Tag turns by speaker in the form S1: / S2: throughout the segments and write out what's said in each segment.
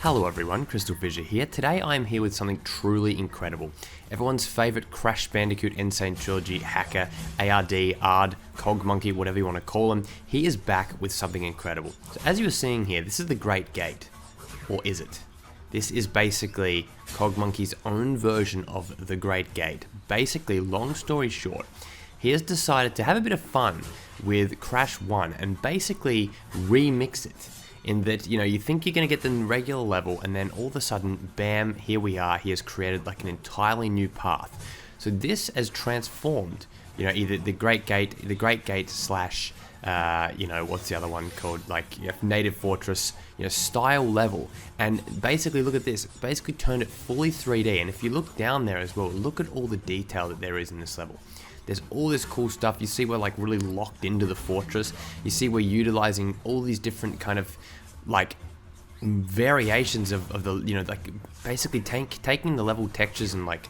S1: Hello everyone, CrystalFissure here. Today I am here with something truly incredible. Everyone's favourite Crash Bandicoot Sane Trilogy hacker, ARD, Cogmonkey, whatever you want to call him, he is back with something incredible. So as you were seeing here, this is the Great Gate. Or is it? This is basically Cogmonkey's own version of the Great Gate. Basically, long story short, he has decided to have a bit of fun with Crash 1 and basically remix it. In that, you think you're going to get the regular level, and then all of a sudden, bam, here we are. He has created like an entirely new path. So this has transformed, either the Great Gate slash, what's the other one called? Like Native Fortress, style level. And basically, look at this. Basically turned it fully 3D. And if you look down there as well, look at all the detail that there is in this level. There's all this cool stuff. You see we're like really locked into the fortress. You see we're utilizing all these different kind of like variations of the, like basically taking the level textures and like,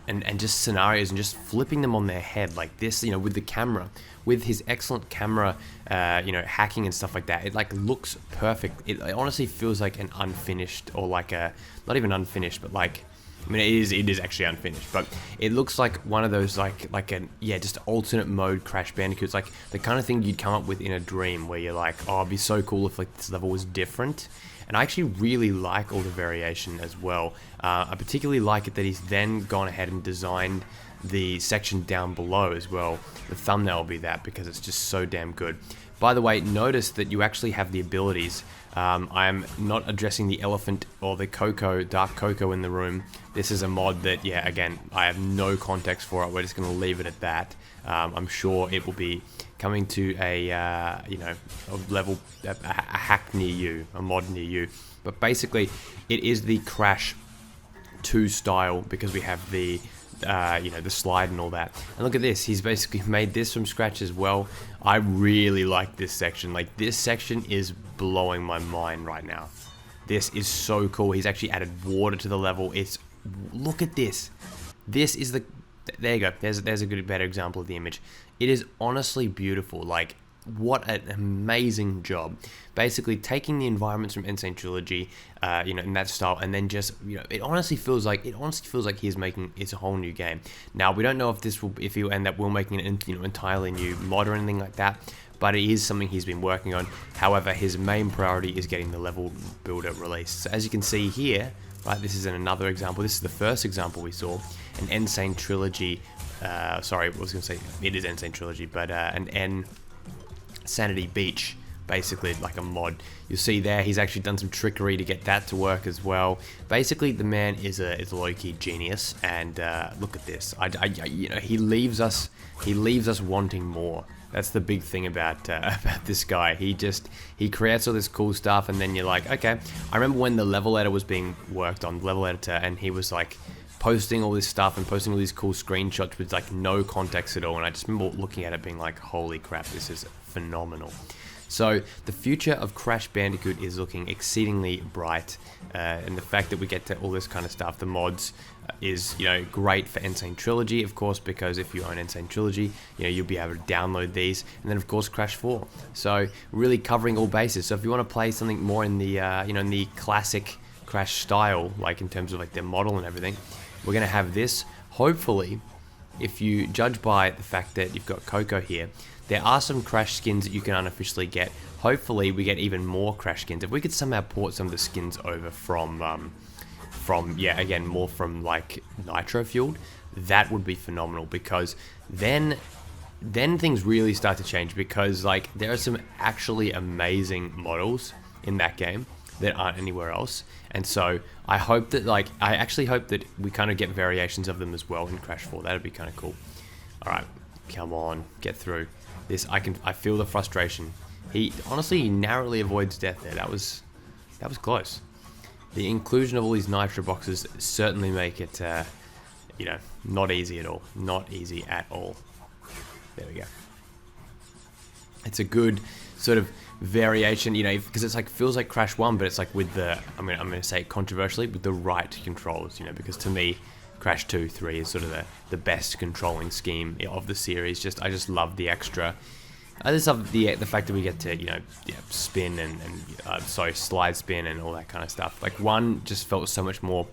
S1: and just scenarios and just flipping them on their head like this, with the camera, with his excellent camera, hacking and stuff like that. It like looks perfect. It honestly feels like an unfinished, or like a, not even unfinished, but like, it is actually unfinished, but it looks like one of those just alternate mode Crash Bandicoots, like the kind of thing you'd come up with in a dream, where you're like, oh, it'd be so cool if like this level was different. And I actually really like all the variation as well. I particularly like it that he's then gone ahead and designed the section down below as well. The thumbnail will be that, because it's just so damn good. By the way, notice that you actually have the abilities. I am not addressing the elephant or the dark cocoa in the room. This is a mod that, again, I have no context for it. We're just going to leave it at that. I'm sure it will be coming to a level, a hack near you, a mod near you. But basically, it is the Crash 2 style, because we have the the slide and all that. And look at this, he's basically made this from scratch as well. I really like this section. Like, this section is blowing my mind right now. This is so cool. He's actually added water to the level. Look at this. This is there you go. There's a better example of the image. It is honestly beautiful. Like, what an amazing job. Basically taking the environments from Sane Trilogy, in that style, and then just, it honestly feels like he's making it's a whole new game. Now, we don't know if he'll end up making an entirely new mod or anything like that, but it is something he's been working on. However, his main priority is getting the level builder released. So as you can see here, right, this is another example. This is the first example we saw, an Sane Trilogy. Sorry, I was going to say it is Sane Trilogy, but an Sanity Beach, basically like a mod. You'll see there he's actually done some trickery to get that to work as well. Basically, the man is a low-key genius, and look at this. He leaves us wanting more. That's the big thing about this guy. He creates all this cool stuff, and then you're like, okay. I remember when the level editor was being worked on, level editor, and he was like posting all this stuff and posting all these cool screenshots with like no context at all, and I just remember looking at it being like, holy crap, this is phenomenal. So the future of Crash Bandicoot is looking exceedingly bright, and the fact that we get to all this kind of stuff, the mods, is great for Sane Trilogy, of course, because if you own Sane Trilogy, you'll be able to download these, and then of course Crash 4. So really covering all bases. So if you want to play something more in the in the classic Crash style, like in terms of like their model and everything, we're going to have this. Hopefully, if you judge by the fact that you've got Coco here, there are some Crash skins that you can unofficially get. Hopefully, we get even more Crash skins. If we could somehow port some of the skins over from more from like Nitro Fueled, that would be phenomenal, because then things really start to change, because like there are some actually amazing models in that game that aren't anywhere else. And so I actually hope that we kind of get variations of them as well in Crash 4. That'd be kind of cool. All right, come on, get through this. I feel the frustration. He narrowly avoids death there. That was close. The inclusion of all these nitro boxes certainly make it not easy at all. Not easy at all. There we go. It's a good sort of variation, because it's like, feels like Crash 1, but it's like with the, I'm going to say it controversially, with the right controls, because to me, Crash 2, 3 is sort of the best controlling scheme of the series. I just love the extra I just love the fact that we get to, spin and slide spin and all that kind of stuff. Like, one just felt so much more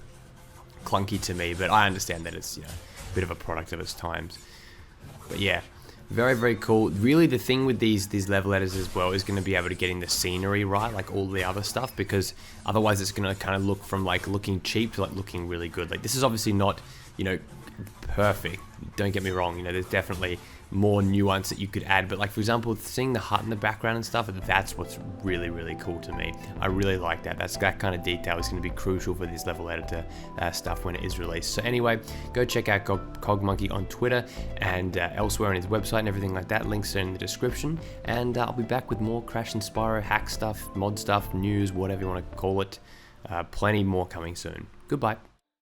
S1: clunky to me, but I understand that it's, a bit of a product of its times. But yeah, very, very cool. Really, the thing with these level editors as well is going to be able to getting the scenery right, like all the other stuff, because otherwise it's going to kind of look from like looking cheap to like looking really good. Like, this is obviously not, perfect. Don't get me wrong. There's definitely more nuance that you could add, but like, for example, seeing the hut in the background and stuff, that's what's really, really cool to me. I really like that. That kind of detail is going to be crucial for this level editor stuff when it is released. So anyway, go check out Cogmonkey on Twitter and elsewhere on his website and everything like that. Links are in the description, and I'll be back with more Crash and Spyro hack stuff, mod stuff, news, whatever you want to call it. Plenty more coming soon. Goodbye.